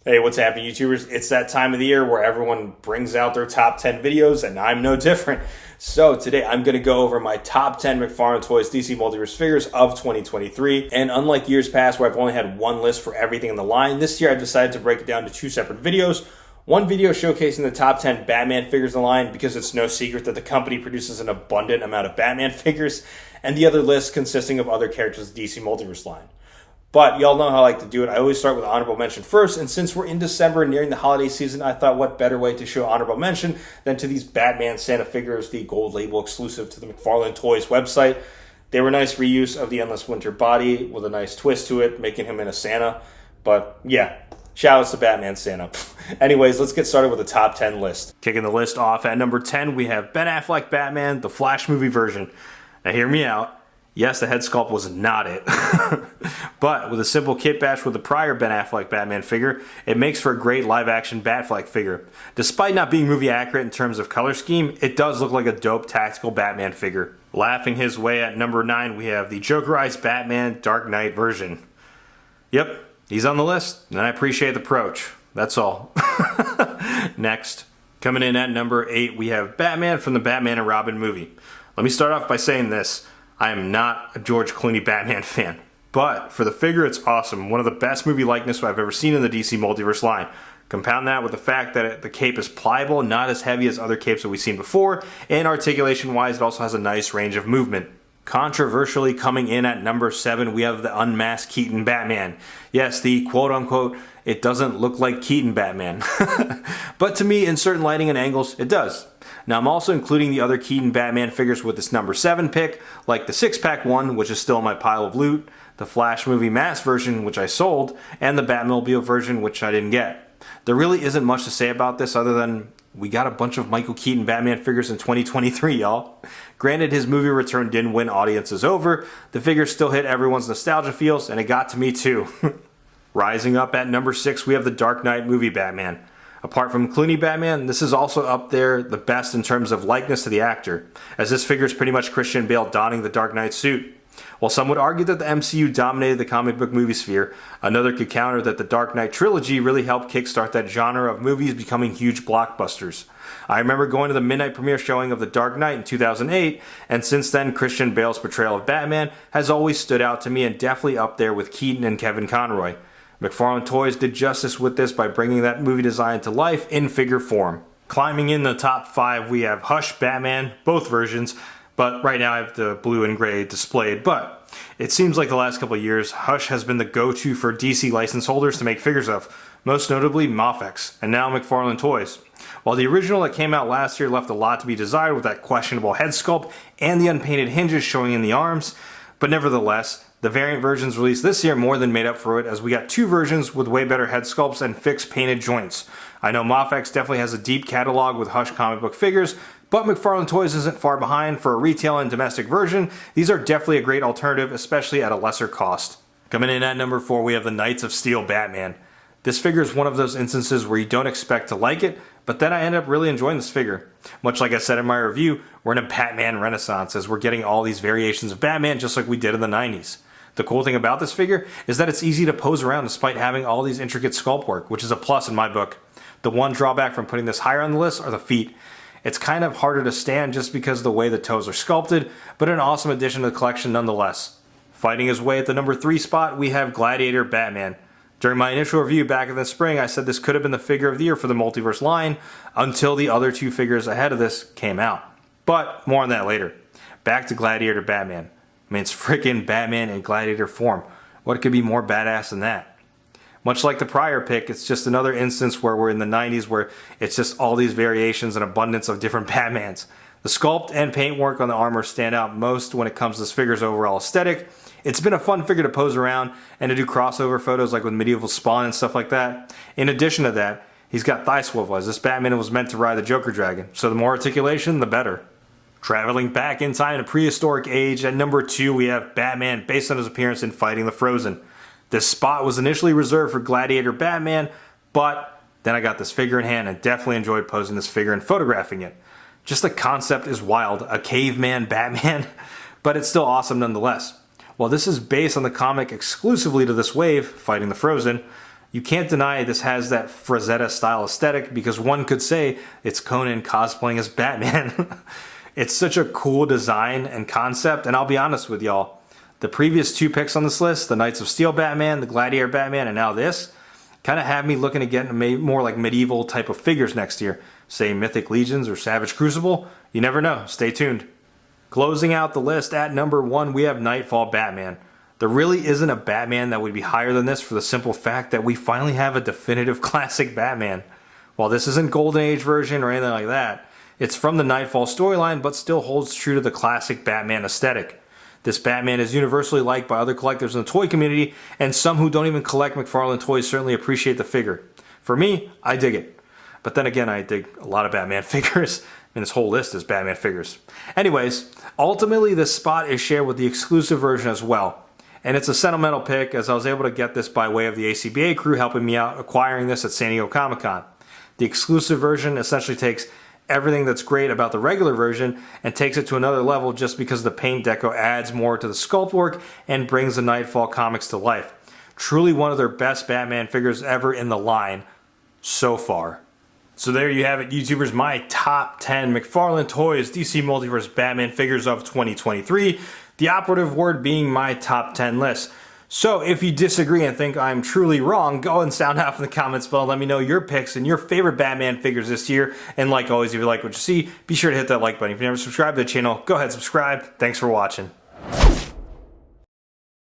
Hey, what's happening, YouTubers? It's that time of the year where everyone brings out their top 10 videos, and I'm no different. So today I'm going to go over my top 10 McFarlane Toys DC Multiverse Figures of 2023. And unlike years past where I've only had one list for everything in the line, this year I decided to break it down to two separate videos. One video showcasing the top 10 Batman figures in the line, because it's no secret that the company produces an abundant amount of Batman figures, and the other list consisting of other characters in the DC Multiverse line. But y'all know how I like to do it. I always start with honorable mention first, and since we're in December nearing the holiday season, I thought what better way to show honorable mention than to these Batman Santa figures, the gold label exclusive to the McFarlane Toys website. They were a nice reuse of the Endless Winter body with a nice twist to it, making him into Santa. But yeah, shout outs to Batman Santa. Anyways, let's get started with the top 10 list. Kicking the list off at number 10, we have Ben Affleck Batman, the Flash movie version. Now hear me out. Yes, the head sculpt was not it. But with a simple kit bash with the prior Ben Affleck Batman figure, it makes for a great live-action Batfleck figure. Despite not being movie accurate in terms of color scheme, it does look like a dope tactical Batman figure. Laughing his way at number 9, we have the Jokerized Batman Dark Knight version. Yep, he's on the list, and I appreciate the approach. That's all. Next, coming in at number 8, we have Batman from the Batman and Robin movie. Let me start off by saying this. I am not a George Clooney Batman fan, but for the figure it's awesome. One of the best movie likeness I've ever seen in the DC Multiverse line. Compound that with the fact that the cape is pliable, not as heavy as other capes that we've seen before, and articulation wise it also has a nice range of movement. Controversially coming in at number 7, we have the unmasked Keaton Batman. Yes, the quote-unquote, it doesn't look like Keaton Batman. But to me, in certain lighting and angles, it does. Now I'm also including the other Keaton Batman figures with this number 7 pick, like the 6-pack one, which is still in my pile of loot, the Flash movie mask version, which I sold, and the Batmobile version, which I didn't get. There really isn't much to say about this other than we got a bunch of Michael Keaton Batman figures in 2023, y'all. Granted, his movie return didn't win audiences over, the figure still hit everyone's nostalgia feels, and it got to me too. Rising up at number 6, we have the Dark Knight movie Batman. Apart from Clooney Batman, this is also up there the best in terms of likeness to the actor, as this figure is pretty much Christian Bale donning the Dark Knight suit. While some would argue that the MCU dominated the comic book movie sphere, another could counter that the Dark Knight trilogy really helped kickstart that genre of movies becoming huge blockbusters. I remember going to the midnight premiere showing of The Dark Knight in 2008, and since then Christian Bale's portrayal of Batman has always stood out to me and definitely up there with Keaton and Kevin Conroy. McFarlane Toys did justice with this by bringing that movie design to life in figure form. Climbing in the top 5, we have Hush Batman, both versions, but right now I have the blue and gray displayed. But it seems like the last couple of years, Hush has been the go-to for DC license holders to make figures of, most notably Mafex, and now McFarlane Toys. While the original that came out last year left a lot to be desired with that questionable head sculpt and the unpainted hinges showing in the arms, but nevertheless, the variant versions released this year more than made up for it, as we got two versions with way better head sculpts and fixed painted joints. I know Mafex definitely has a deep catalog with Hush comic book figures, but McFarlane Toys isn't far behind for a retail and domestic version. These are definitely a great alternative, especially at a lesser cost. Coming in at number 4, we have the Knights of Steel Batman. This figure is one of those instances where you don't expect to like it, but then I end up really enjoying this figure. Much like I said in my review, we're in a Batman renaissance as we're getting all these variations of Batman just like we did in the 90s. The cool thing about this figure is that it's easy to pose around despite having all these intricate sculpt work, which is a plus in my book. The one drawback from putting this higher on the list are the feet. It's kind of harder to stand just because of the way the toes are sculpted, but an awesome addition to the collection nonetheless. Fighting his way at the number 3 spot, we have Gladiator Batman. During my initial review back in the spring, I said this could have been the figure of the year for the Multiverse line until the other two figures ahead of this came out. But more on that later. Back to Gladiator Batman. I mean, it's freaking Batman in Gladiator form. What could be more badass than that? Much like the prior pick, it's just another instance where we're in the 90s where it's just all these variations and abundance of different Batmans. The sculpt and paintwork on the armor stand out most when it comes to this figure's overall aesthetic. It's been a fun figure to pose around and to do crossover photos like with Medieval Spawn and stuff like that. In addition to that, he's got thigh swivel as this Batman was meant to ride the Joker Dragon, so the more articulation, the better. Traveling back in time to prehistoric age, at number 2 we have Batman based on his appearance in Fighting the Frozen. This spot was initially reserved for Gladiator Batman, but then I got this figure in hand and definitely enjoyed posing this figure and photographing it. Just the concept is wild, a caveman Batman, but it's still awesome nonetheless. While this is based on the comic exclusively to this wave, Fighting the Frozen, You can't deny this has that Frazetta style aesthetic because one could say it's Conan cosplaying as Batman. It's such a cool design and concept, and I'll be honest with y'all, the previous 2 picks on this list, the Knights of Steel Batman, the Gladiator Batman, and now this, kind of have me looking to get more like medieval type of figures next year. Say Mythic Legions or Savage Crucible. You never know. Stay tuned. Closing out the list at number 1, we have Nightfall Batman. There really isn't a Batman that would be higher than this for the simple fact that we finally have a definitive classic Batman. While this isn't Golden Age version or anything like that, it's from the Nightfall storyline but still holds true to the classic Batman aesthetic. This Batman is universally liked by other collectors in the toy community, and some who don't even collect McFarlane toys certainly appreciate the figure. For me, I dig it. But then again, I dig a lot of Batman figures. And this whole list is Batman figures. Anyways, ultimately this spot is shared with the exclusive version as well. And it's a sentimental pick as I was able to get this by way of the ACBA crew helping me out acquiring this at San Diego Comic-Con. The exclusive version essentially takes everything that's great about the regular version and takes it to another level just because the paint deco adds more to the sculpt work and brings the Nightfall comics to life. Truly one of their best Batman figures ever in the line so far. So there you have it, YouTubers, my top 10 McFarlane Toys DC Multiverse Batman figures of 2023. The operative word being my top 10 list. So if you disagree and think I'm truly wrong, go and sound off in the comments below. Let me know your picks and your favorite Batman figures this year. And like always, if you like what you see, be sure to hit that like button. If you never subscribed to the channel, go ahead and subscribe. Thanks for watching.